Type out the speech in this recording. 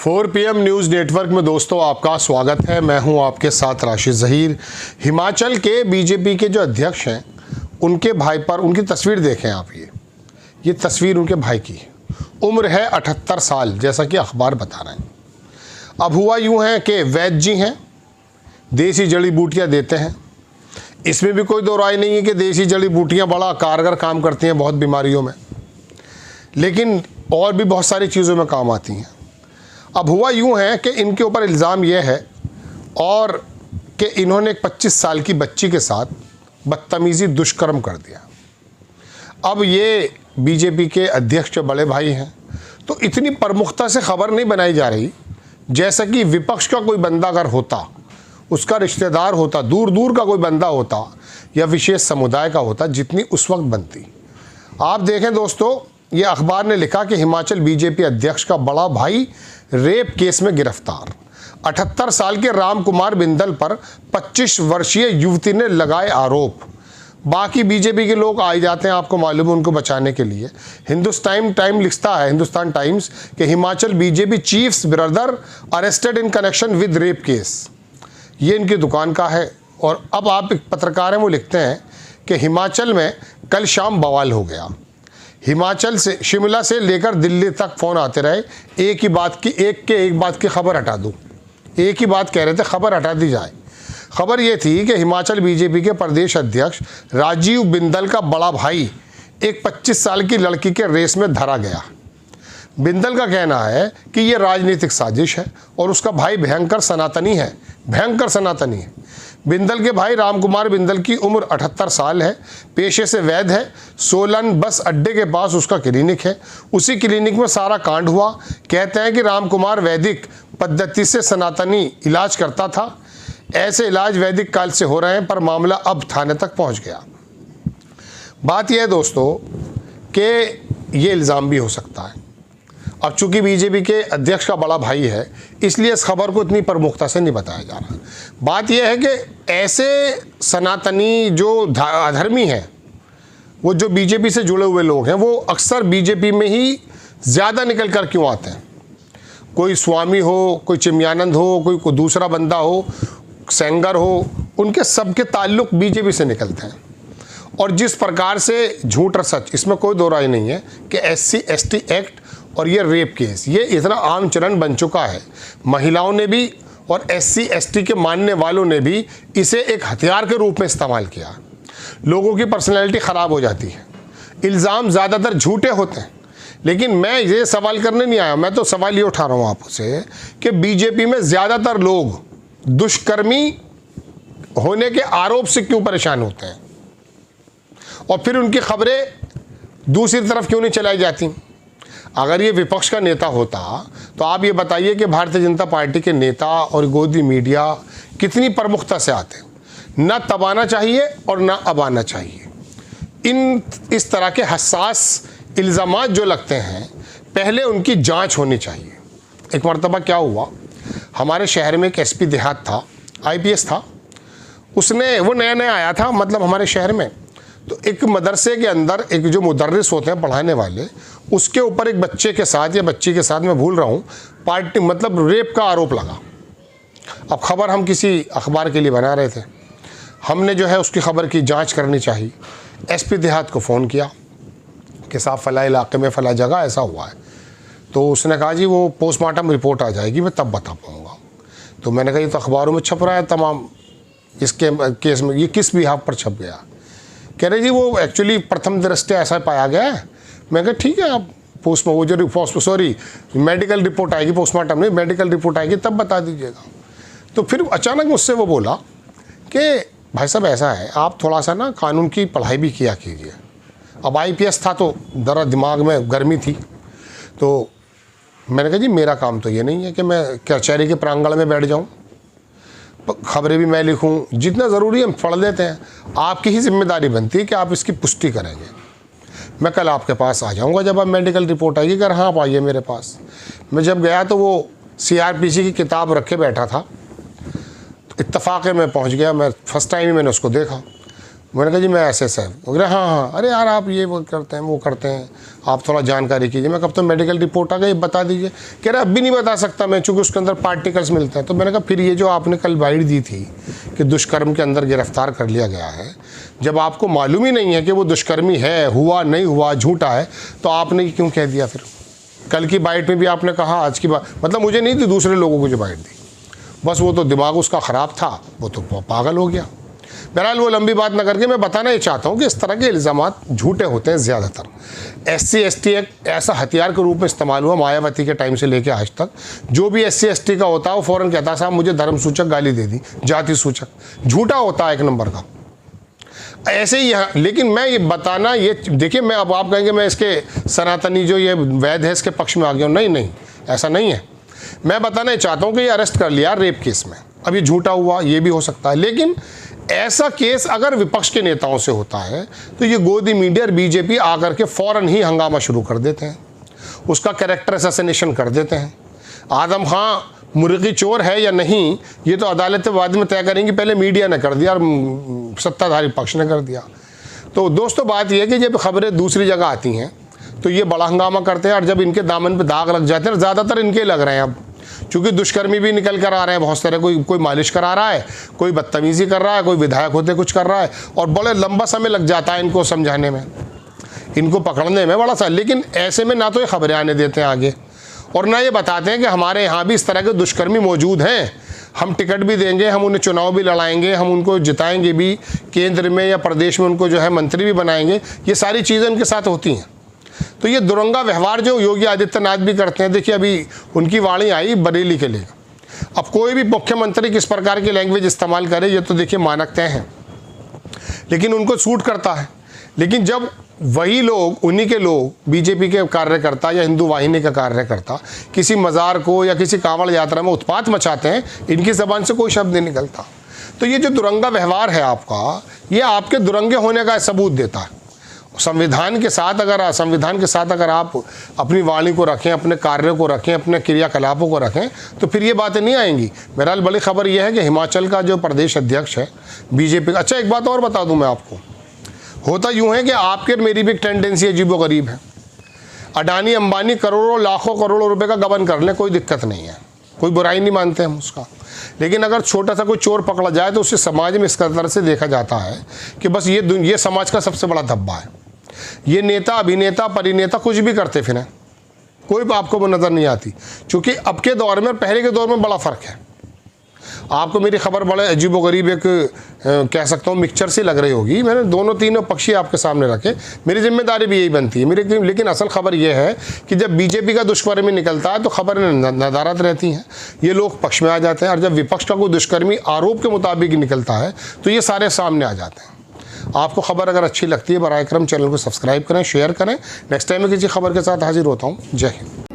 4 PM news network में दोस्तों आपका स्वागत है। मैं हूं आपके साथ राशिद ज़हीर। हिमाचल के बीजेपी के जो अध्यक्ष हैं उनके भाई पर उनकी तस्वीर देखें आप। ये तस्वीर उनके भाई की है। उम्र है 78 साल, जैसा कि अखबार बता रहे हैं। अब हुआ यूँ है कि वैद्य जी हैं, देसी जड़ी बूटियाँ देते हैं। इसमें भी कोई दो राय नहीं है कि देसी जड़ी बूटियाँ बड़ा कारगर काम करती हैं बहुत बीमारियों में, लेकिन और भी बहुत सारी चीज़ों में काम आती हैं। अब हुआ यूँ है कि इनके ऊपर इल्ज़ाम यह है और कि इन्होंने एक 25 साल की बच्ची के साथ बदतमीज़ी दुष्कर्म कर दिया। अब ये बीजेपी के अध्यक्ष जो बड़े भाई हैं, तो इतनी प्रमुखता से खबर नहीं बनाई जा रही जैसा कि विपक्ष का कोई बंदा अगर होता, उसका रिश्तेदार होता, दूर दूर का कोई बंदा होता या विशेष समुदाय का होता, जितनी उस वक्त बनती। आप देखें दोस्तों, ये अखबार ने लिखा कि हिमाचल बीजेपी अध्यक्ष का बड़ा भाई रेप केस में गिरफ्तार। 78 साल के राम कुमार बिंदल पर 25 वर्षीय युवती ने लगाए आरोप। बाकी बीजेपी के लोग आ जाते हैं, आपको मालूम है, उनको बचाने के लिए। हिंदुस्तान टाइम लिखता है, हिंदुस्तान टाइम्स, कि Himachal BJP chiefs brother arrested in connection with rape case. ये इनकी दुकान का है। और अब आप एक पत्रकार हैं, वो लिखते हैं कि हिमाचल में कल शाम बवाल हो गया। हिमाचल से, शिमला से लेकर दिल्ली तक फ़ोन आते रहे, एक बात की खबर हटा दूँ। एक ही बात कह रहे थे, खबर हटा दी जाए। खबर ये थी कि हिमाचल बीजेपी के प्रदेश अध्यक्ष राजीव बिंदल का बड़ा भाई एक 25 साल की लड़की के रेस में धरा गया। बिंदल का कहना है कि ये राजनीतिक साजिश है और उसका भाई भयंकर सनातनी है। बिंदल के भाई रामकुमार बिंदल की उम्र 78 साल है, पेशे से वैद्य है। सोलन बस अड्डे के पास उसका क्लिनिक है। उसी क्लिनिक में सारा कांड हुआ। कहते हैं कि रामकुमार वैदिक पद्धति से सनातनी इलाज करता था। ऐसे इलाज वैदिक काल से हो रहे हैं, पर मामला अब थाने तक पहुंच गया। बात यह है दोस्तों कि ये इल्ज़ाम भी हो सकता है। अब चूंकि बीजेपी के अध्यक्ष का बड़ा भाई है, इसलिए इस खबर को इतनी प्रमुखता से नहीं बताया जा रहा। बात यह है कि ऐसे सनातनी जो अधर्मी हैं, वो जो बीजेपी से जुड़े हुए लोग हैं, वो अक्सर बीजेपी में ही ज़्यादा निकल कर क्यों आते हैं। कोई स्वामी हो, कोई चिमयानंद हो, कोई दूसरा बंदा हो, सेंगर हो, उनके सबके ताल्लुक बीजेपी से निकलते हैं। और जिस प्रकार से झूठ और सच, इसमें कोई दो राय नहीं है कि SC/ST एक्ट और ये रेप केस, ये इतना आम चलन बन चुका है। महिलाओं ने भी और SC/ST के मानने वालों ने भी इसे एक हथियार के रूप में इस्तेमाल किया। लोगों की पर्सनैलिटी ख़राब हो जाती है। इल्ज़ाम ज़्यादातर झूठे होते हैं। लेकिन मैं ये सवाल करने नहीं आया, मैं तो सवाल ये उठा रहा हूँ आपसे कि बीजेपी में ज़्यादातर लोग दुष्कर्मी होने के आरोप से क्यों परेशान होते हैं, और फिर उनकी खबरें दूसरी तरफ क्यों नहीं चलाई जाती। अगर ये विपक्ष का नेता होता तो आप ये बताइए कि भारतीय जनता पार्टी के नेता और गोदी मीडिया कितनी प्रमुखता से आते। न तब आना चाहिए और न अब आना चाहिए। इस तरह के हसास इल्ज़ामात जो लगते हैं, पहले उनकी जांच होनी चाहिए। एक मरतबा क्या हुआ, हमारे शहर में एक SP देहात था, IPS था। वो नया नया आया था, मतलब हमारे शहर में। तो एक मदरसे के अंदर एक जो मुदर्रिस होते हैं, पढ़ाने वाले, उसके ऊपर एक बच्चे के साथ या बच्ची के साथ, मैं भूल रहा हूँ, पार्टी मतलब रेप का आरोप लगा। अब खबर हम किसी अखबार के लिए बना रहे थे। हमने जो है उसकी खबर की जांच करनी चाहिए। SP देहात को फ़ोन किया कि साहब फ़ला इलाके में फ़ला जगह ऐसा हुआ है। तो उसने कहा जी वो पोस्टमार्टम रिपोर्ट आ जाएगी, मैं तब बता पाऊँगा। तो मैंने कहा ये तो अखबारों में छप रहा है तमाम, इसके केस में ये किस बिहाफ पर छप गया। कह रहे जी वो एक्चुअली प्रथम दृष्टया ऐसा पाया गया है। मैं कहा ठीक है, आप मेडिकल रिपोर्ट आएगी, पोस्टमार्टम नहीं, मेडिकल रिपोर्ट आएगी तब बता दीजिएगा। तो फिर अचानक मुझसे वो बोला कि भाई साहब ऐसा है, आप थोड़ा सा ना कानून की पढ़ाई भी किया कीजिए। अब IPS था तो ज़रा दिमाग में गर्मी थी। तो मैंने कहा जी मेरा काम तो ये नहीं है कि मैं कचहरी के प्रांगण में बैठ जाऊँ, खबरें भी मैं लिखूं, जितना ज़रूरी हम पढ़ लेते हैं। आपकी ही जिम्मेदारी बनती है कि आप इसकी पुष्टि करेंगे। मैं कल आपके पास आ जाऊंगा जब आप मेडिकल रिपोर्ट आएगी। अगर हाँ, आप आइए मेरे पास। मैं जब गया तो वो CRPC की किताब रखे बैठा था। तो इत्तफाक़ में पहुंच गया। मैं फर्स्ट टाइम ही मैंने उसको देखा। मैंने कहा जी मैं ऐसे सर, वो कह रहे हाँ हाँ, अरे यार आप ये वो करते हैं वो करते हैं, आप थोड़ा जानकारी कीजिए। मैं कब तो मेडिकल रिपोर्ट आ गई बता दीजिए। कह रहे अब भी नहीं बता सकता मैं, चूँकि उसके अंदर पार्टिकल्स मिलते हैं। तो मैंने कहा फिर ये जो आपने कल बाइट दी थी कि दुष्कर्म के अंदर गिरफ्तार कर लिया गया है, जब आपको मालूम ही नहीं है कि वो दुष्कर्मी है, हुआ नहीं हुआ, झूठा है, तो आपने क्यों कह दिया फिर? कल की बाइट में भी आपने कहा, आज की बात मतलब मुझे नहीं दी, दूसरे लोगों को जो बाइट दी, बस वो तो दिमाग उसका ख़राब था, वो तो पागल हो गया। बहरहाल वो लंबी बात न करके मैं बताना ये चाहता हूँ कि इस तरह के इल्ज़ामात झूठे होते हैं ज़्यादातर। SC ST एक ऐसा हथियार के रूप में इस्तेमाल हुआ मायावती के टाइम से लेकर आज तक। जो भी SC ST का होता है वो फ़ौरन कहता है साहब मुझे धर्म सूचक गाली दे दी, जाति सूचक, झूठा होता है एक नंबर का। ऐसे ही यहाँ, लेकिन मैं ये बताना, ये देखिए, मैं अब आप कहेंगे मैं इसके सनातनी जो ये वैध है इसके पक्ष में आ गया हूँ, नहीं नहीं, ऐसा नहीं है। मैं बताना ये चाहता हूँ कि ये अरेस्ट कर लिया रेप केस में, अब ये झूठा हुआ, ये भी हो सकता है, लेकिन ऐसा केस अगर विपक्ष के नेताओं से होता है तो ये गोदी मीडिया और बीजेपी आकर के फ़ौरन ही हंगामा शुरू कर देते हैं, उसका कैरेक्टर असैसिनेशन कर देते हैं। आदम खां मुर्गी चोर है या नहीं ये तो अदालतें बाद में तय करेंगी, पहले मीडिया ने कर दिया और सत्ताधारी पक्ष ने कर दिया। तो दोस्तों बात यह है कि जब खबरें दूसरी जगह आती हैं तो ये बड़ा हंगामा करते हैं, और जब इनके दामन पे दाग लग जाते हैं, ज़्यादातर इनके लग रहे हैं अब, चूँकि दुष्कर्मी भी निकल कर आ रहे हैं बहुत सारे, कोई मालिश करा रहा है, कोई बदतमीज़ी कर रहा है, कोई विधायक होते कुछ कर रहा है, और बड़े लंबा समय लग जाता है इनको समझाने में, इनको पकड़ने में बड़ा सा। लेकिन ऐसे में ना तो ये खबरें आने देते हैं आगे, और ना ये बताते हैं कि हमारे यहाँ भी इस तरह के दुष्कर्मी मौजूद हैं, हम टिकट भी देंगे, हम उन्हें चुनाव भी लड़ाएंगे, हम उनको जिताएंगे भी, केंद्र में या प्रदेश में उनको जो है मंत्री भी बनाएंगे। ये सारी चीज़ें उनके साथ होती हैं। तो ये दुरंगा व्यवहार जो योगी आदित्यनाथ भी करते हैं, देखिए अभी उनकी वाणी आई बरेली के लिए, अब कोई भी मुख्यमंत्री किस प्रकार की लैंग्वेज इस्तेमाल करे ये तो देखिए मानकते हैं, लेकिन उनको सूट करता है। लेकिन जब वही लोग, उन्हीं के लोग, बीजेपी के कार्यकर्ता या हिंदू वाहिनी का कार्यकर्ता किसी मज़ार को या किसी कांवड़ यात्रा में उत्पात मचाते हैं, इनकी ज़बान से कोई शब्द नहीं निकलता। तो ये जो दुरंगा व्यवहार है आपका, ये आपके दुरंगे होने का सबूत देता है। संविधान के साथ अगर आप अपनी वाणी को रखें, अपने कार्य को रखें, अपने क्रियाकलापों को रखें, तो फिर ये बातें नहीं आएंगी। बहरहाल बड़ी खबर यह है कि हिमाचल का जो प्रदेश अध्यक्ष है बीजेपी का, अच्छा एक बात और बता दूं मैं आपको, होता यूँ है कि आपके मेरी भी एक टेंडेंसी अजीबोगरीब है। अडानी अंबानी करोड़ों लाखों करोड़ों रुपए का गबन कर ले, कोई दिक्कत नहीं है, कोई बुराई नहीं मानते हम उसका। लेकिन अगर छोटा सा कोई चोर पकड़ा जाए तो उससे समाज में इस तरह से देखा जाता है कि बस ये समाज का सबसे बड़ा धब्बा है। ये नेता, अभिनेता, परिनेता कुछ भी करते फिर हैं, कोई आपको वो नज़र नहीं आती, क्योंकि अब के दौर में पहले के दौर में बड़ा फ़र्क है। आपको मेरी खबर बड़े अजीबोगरीब एक कह सकता हूँ मिक्सचर से लग रही होगी, मैंने दोनों तीनों पक्षी आपके सामने रखे, मेरी जिम्मेदारी भी यही बनती है मेरी। लेकिन असल खबर यह है कि जब बीजेपी का दुष्कर्मी निकलता है तो खबरें नदारत रहती हैं, ये लोग पक्ष में आ जाते हैं, और जब विपक्ष का कोई दुष्कर्मी आरोप के मुताबिक निकलता है तो ये सारे सामने आ जाते हैं। आपको खबर अगर अच्छी लगती है बराए करम चैनल को सब्सक्राइब करें, शेयर करें। नेक्स्ट टाइम में किसी खबर के साथ हाजिर होता हूँ। जय हिंद।